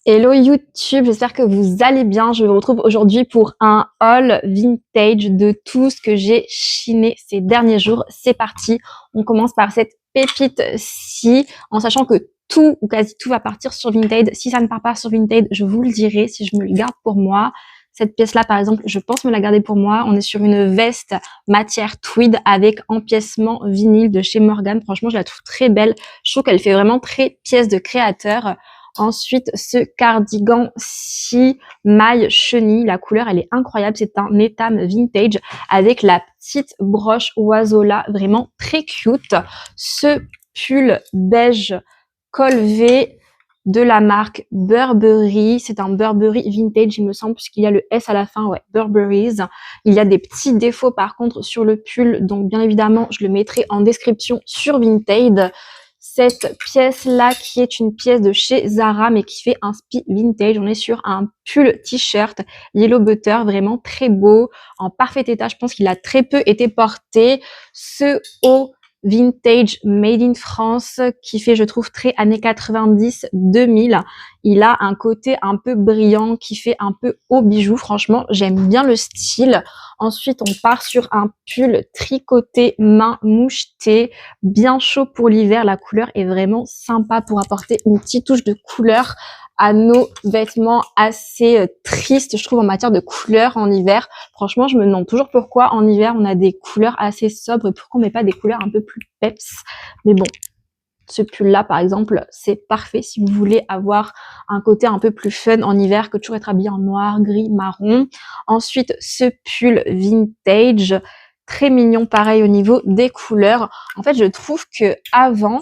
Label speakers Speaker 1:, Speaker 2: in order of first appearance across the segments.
Speaker 1: Hello YouTube, j'espère que vous allez bien. Je vous retrouve aujourd'hui pour un haul vintage de tout ce que j'ai chiné ces derniers jours. C'est parti, on commence par cette pépite-ci, en sachant que tout ou quasi tout va partir sur Vinted. Si ça ne part pas sur Vinted, je vous le dirai si je me le garde pour moi. Cette pièce-là, par exemple, je pense me la garder pour moi. On est sur une veste matière tweed avec empiècement vinyle de chez Morgan. Franchement, je la trouve très belle. Je trouve qu'elle fait vraiment très pièce de créateur. Ensuite, ce cardigan-ci maille chenille, la couleur, elle est incroyable. C'est un étame vintage avec la petite broche oiseau là, vraiment très cute. Ce pull beige col V de la marque Burberry. C'est un Burberry vintage, il me semble, puisqu'il y a le S à la fin, ouais, Burberry's. Il y a des petits défauts, par contre, sur le pull. Donc, bien évidemment, je le mettrai en description sur Vinted. Cette pièce-là, qui est une pièce de chez Zara, mais qui fait un spi vintage. On est sur un pull t-shirt yellow butter, vraiment très beau, en parfait état. Je pense qu'il a très peu été porté. Ce haut vintage made in France qui fait, je trouve, très années 90-2000. Il a un côté un peu brillant qui fait un peu haut bijou. Franchement, j'aime bien le style. Ensuite, on part sur un pull tricoté main moucheté, bien chaud pour l'hiver. La couleur est vraiment sympa pour apporter une petite touche de couleur à nos vêtements assez tristes, je trouve, en matière de couleurs en hiver. Franchement, je me demande toujours pourquoi en hiver, on a des couleurs assez sobres et pourquoi on met pas des couleurs un peu plus peps. Mais bon, ce pull-là, par exemple, c'est parfait si vous voulez avoir un côté un peu plus fun en hiver que toujours être habillé en noir, gris, marron. Ensuite, ce pull vintage, très mignon, pareil au niveau des couleurs. En fait, je trouve que avant,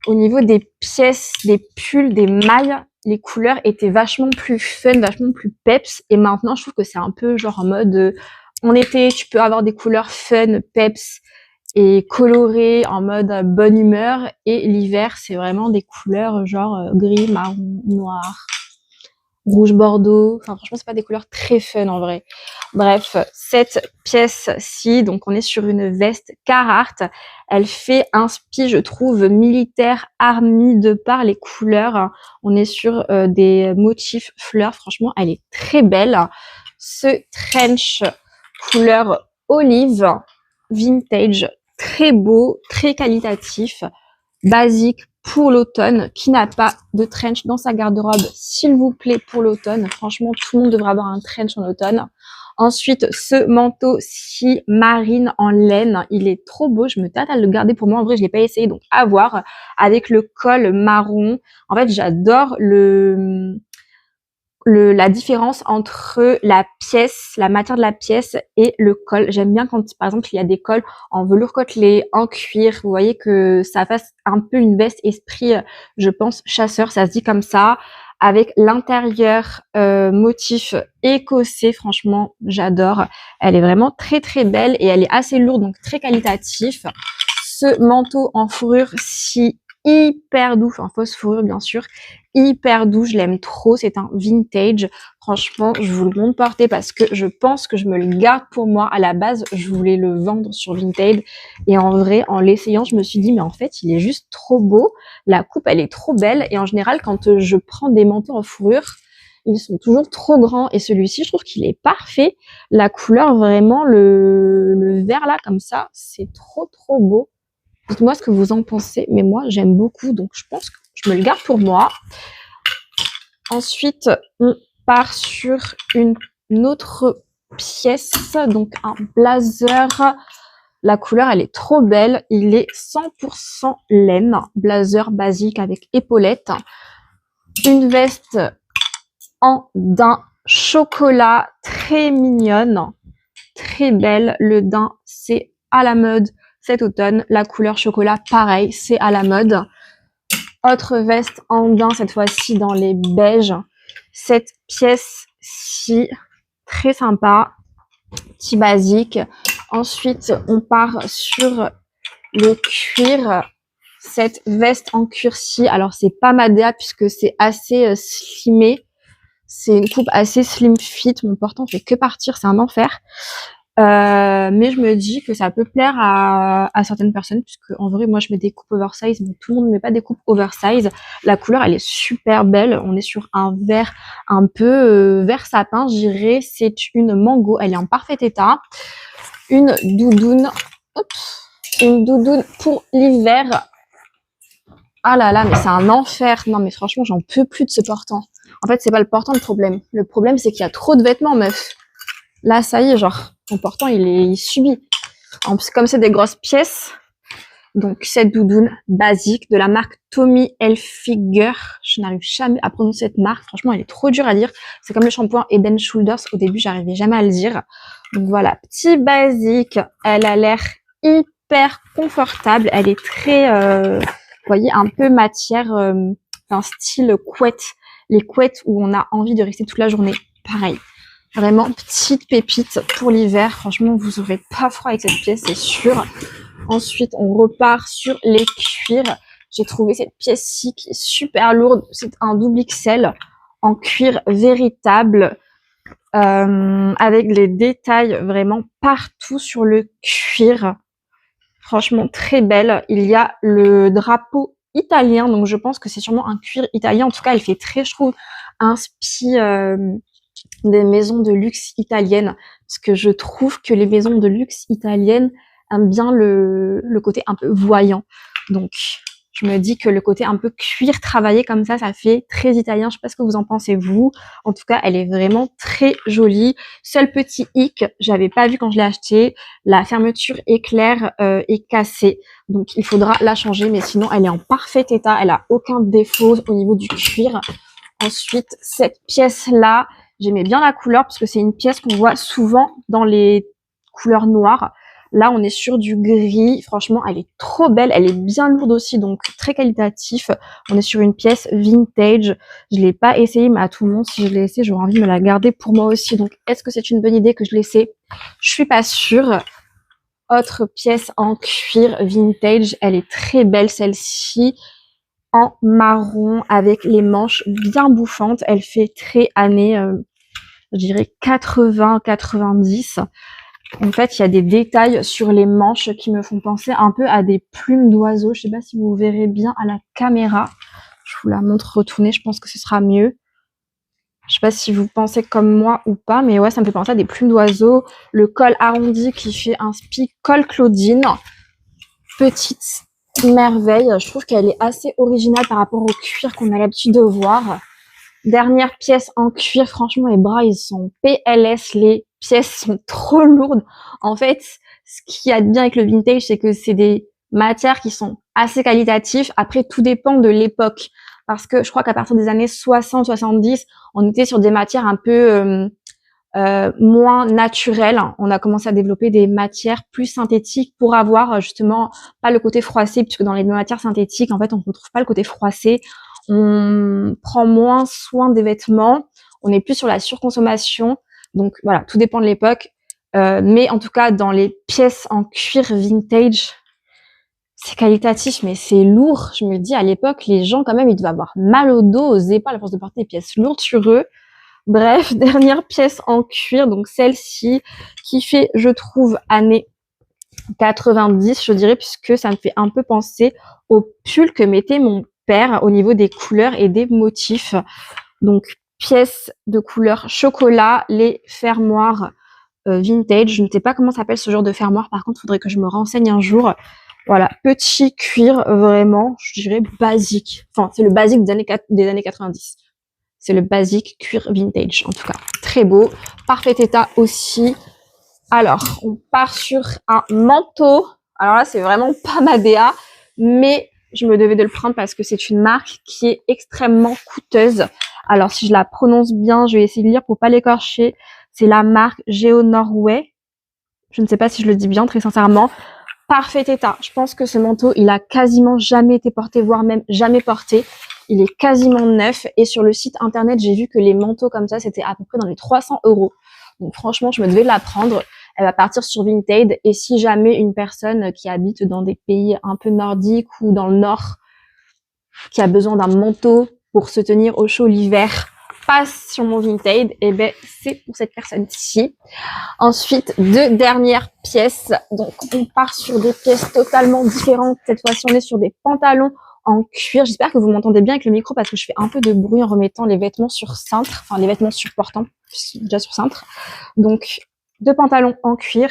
Speaker 1: au niveau des pièces, des pulls, des mailles, les couleurs étaient vachement plus fun, vachement plus peps. Et maintenant, je trouve que c'est un peu genre en mode, en été, tu peux avoir des couleurs fun, peps et colorées, en mode bonne humeur. Et l'hiver, c'est vraiment des couleurs genre gris, marron, noir, rouge bordeaux. Enfin, franchement, c'est pas des couleurs très fun en vrai. Bref, cette pièce-ci, donc on est sur une veste Carhartt. Elle fait un spi, je trouve, militaire army de par les couleurs. On est sur des motifs fleurs. Franchement, elle est très belle. Ce trench couleur olive vintage, très beau, très qualitatif, basique pour l'automne. Qui n'a pas de trench dans sa garde-robe, s'il vous plaît, pour l'automne? Franchement, tout le monde devrait avoir un trench en automne. Ensuite, ce manteau-ci marine en laine, il est trop beau. Je me tâte à le garder pour moi. En vrai, je l'ai pas essayé, donc à voir. Avec le col marron. En fait, j'adore la différence entre la pièce, la matière de la pièce et le col. J'aime bien quand, par exemple, il y a des cols en velours côtelé, en cuir. Vous voyez que ça fasse un peu une veste esprit, je pense, chasseur. Ça se dit comme ça. Avec l'intérieur motif écossais. Franchement, j'adore. Elle est vraiment très, très belle et elle est assez lourde, donc très qualitatif. Ce manteau en fourrure, si hyper doux, enfin fausse fourrure bien sûr, hyper doux, je l'aime trop, c'est un vintage. Franchement, je vous le montre porter parce que je pense que je me le garde pour moi. À la base, je voulais le vendre sur Vinted et en vrai, en l'essayant, je me suis dit mais en fait, il est juste trop beau. La coupe, elle est trop belle et en général, quand je prends des manteaux en fourrure, ils sont toujours trop grands et celui-ci, je trouve qu'il est parfait. La couleur, vraiment, le vert là, comme ça, c'est trop trop beau. Dites-moi ce que vous en pensez, mais moi j'aime beaucoup, donc je pense que je me le garde pour moi. Ensuite, on part sur une autre pièce, donc un blazer. La couleur, elle est trop belle. Il est 100% laine, blazer basique avec épaulettes. Une veste en daim chocolat, très mignonne, très belle. Le daim, c'est à la mode cet automne. La couleur chocolat, pareil, c'est à la mode. Autre veste en daim, cette fois-ci dans les beiges. Cette pièce-ci, très sympa, petit basique. Ensuite, on part sur le cuir. Cette veste en cuir-ci, alors c'est pas Madea puisque c'est assez slimé. C'est une coupe assez slim fit. Mon portant fait que partir, c'est un enfer. Mais je me dis que ça peut plaire à certaines personnes, puisque en vrai, moi, je mets des coupes oversize, mais tout le monde ne met pas des coupes oversize. La couleur, elle est super belle. On est sur un vert un peu vert sapin, je dirais. C'est une mango. Elle est en parfait état. Une doudoune. Hop, une doudoune pour l'hiver. Ah là là, mais c'est un enfer. Non, mais franchement, j'en peux plus de ce portant. En fait, c'est pas le portant le problème. Le problème, c'est qu'il y a trop de vêtements, meuf. Là, ça y est, genre, mon portant, il subit. En plus, comme c'est des grosses pièces, donc cette doudoune basique de la marque Tommy Hilfiger. Je n'arrive jamais à prononcer cette marque. Franchement, elle est trop dure à dire. C'est comme le shampoing Head and Shoulders. Au début, j'arrivais jamais à le dire. Donc voilà, petit basique. Elle a l'air hyper confortable. Elle est très, vous voyez, un peu matière, un style couette. Les couettes où on a envie de rester toute la journée. Pareil. Vraiment petite pépite pour l'hiver. Franchement, vous aurez pas froid avec cette pièce, c'est sûr. Ensuite, on repart sur les cuirs. J'ai trouvé cette pièce-ci qui est super lourde. C'est un double XL en cuir véritable avec les détails vraiment partout sur le cuir. Franchement, très belle. Il y a le drapeau italien, donc je pense que c'est sûrement un cuir italien. En tout cas, elle fait très, je trouve, inspi des maisons de luxe italiennes, parce que je trouve que les maisons de luxe italiennes aiment bien le côté un peu voyant. Donc, je me dis que le côté un peu cuir travaillé comme ça fait très italien. Je sais pas ce que vous en pensez, vous. En tout cas, elle est vraiment très jolie. Seul petit hic, j'avais pas vu quand je l'ai acheté, la fermeture éclair est cassée. Donc, il faudra la changer, mais sinon, elle est en parfait état. Elle a aucun défaut au niveau du cuir. Ensuite, cette pièce-là, j'aimais bien la couleur parce que c'est une pièce qu'on voit souvent dans les couleurs noires. Là, on est sur du gris. Franchement, elle est trop belle. Elle est bien lourde aussi, donc très qualitatif. On est sur une pièce vintage. Je l'ai pas essayé, mais à tout le monde, si je l'ai essayé, j'aurais envie de me la garder pour moi aussi. Donc, est-ce que c'est une bonne idée que je l'essaie? Je suis pas sûre. Autre pièce en cuir vintage. Elle est très belle, celle-ci. En marron avec les manches bien bouffantes. Elle fait très années, je dirais 80-90. En fait, il y a des détails sur les manches qui me font penser un peu à des plumes d'oiseaux. Je sais pas si vous verrez bien à la caméra. Je vous la montre retournée, je pense que ce sera mieux. Je sais pas si vous pensez comme moi ou pas, mais ouais, ça me fait penser à des plumes d'oiseaux. Le col arrondi qui fait un spi col Claudine. Petite merveille. Je trouve qu'elle est assez originale par rapport au cuir qu'on a l'habitude de voir. Dernière pièce en cuir, franchement, les bras, ils sont PLS, les pièces sont trop lourdes. En fait, ce qu'il y a de bien avec le vintage, c'est que c'est des matières qui sont assez qualitatives. Après, tout dépend de l'époque. Parce que je crois qu'à partir des années 60-70, on était sur des matières un peu moins naturelles. On a commencé à développer des matières plus synthétiques pour avoir justement pas le côté froissé, puisque dans les matières synthétiques, en fait, on ne retrouve pas le côté froissé. On prend moins soin des vêtements, on est plus sur la surconsommation. Donc voilà, tout dépend de l'époque. Mais en tout cas, dans les pièces en cuir vintage, c'est qualitatif, mais c'est lourd. Je me dis, à l'époque, les gens, quand même, ils devaient avoir mal au dos, aux épaules, à force de porter des pièces lourdes sur eux. Bref, dernière pièce en cuir, donc celle-ci, qui fait, je trouve, années 90, je dirais, puisque ça me fait un peu penser au pull que mettait mon père au niveau des couleurs et des motifs. Donc, pièce de couleur chocolat, les fermoirs vintage. Je ne sais pas comment s'appelle ce genre de fermoir. Par contre, il faudrait que je me renseigne un jour. Voilà, petit cuir, vraiment, je dirais basique. Enfin, c'est le basique des années 90. C'est le basique cuir vintage, en tout cas. Très beau. Parfait état aussi. Alors, on part sur un manteau. Alors là, c'est vraiment pas ma DA, mais je me devais de le prendre parce que c'est une marque qui est extrêmement coûteuse. Alors, si je la prononce bien, je vais essayer de lire pour pas l'écorcher. C'est la marque Geo Norway. Je ne sais pas si je le dis bien, très sincèrement. Parfait état. Je pense que ce manteau, il a quasiment jamais été porté, voire même jamais porté. Il est quasiment neuf. Et sur le site internet, j'ai vu que les manteaux comme ça, c'était à peu près dans les 300 €. Donc franchement, je me devais de la prendre. Elle va partir sur Vinted. Et si jamais une personne qui habite dans des pays un peu nordiques ou dans le nord, qui a besoin d'un manteau pour se tenir au chaud l'hiver, passe sur mon Vinted, et ben c'est pour cette personne-ci. Ensuite, 2 dernières pièces. Donc on part sur des pièces totalement différentes. Cette fois-ci, on est sur des pantalons en cuir. J'espère que vous m'entendez bien avec le micro parce que je fais un peu de bruit en remettant les vêtements sur cintre, enfin les vêtements supportants, déjà sur cintre. Donc 2 pantalons en cuir.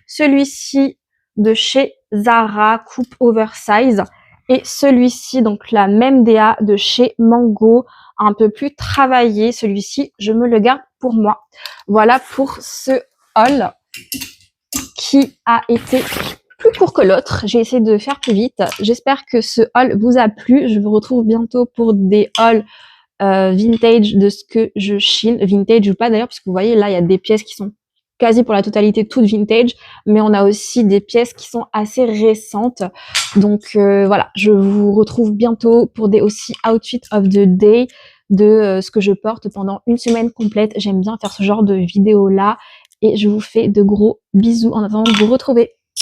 Speaker 1: Celui-ci de chez Zara, coupe oversize. Et celui-ci, donc la même DA de chez Mango, un peu plus travaillé. Celui-ci, je me le garde pour moi. Voilà pour ce haul qui a été plus court que l'autre. J'ai essayé de faire plus vite. J'espère que ce haul vous a plu. Je vous retrouve bientôt pour des hauls vintage de ce que je chine. Vintage ou pas d'ailleurs, parce que vous voyez là, il y a des pièces qui sont quasi pour la totalité toutes vintage, mais on a aussi des pièces qui sont assez récentes. Donc voilà, je vous retrouve bientôt pour des aussi outfits of the day de ce que je porte pendant une semaine complète. J'aime bien faire ce genre de vidéos là et je vous fais de gros bisous en attendant de vous retrouver.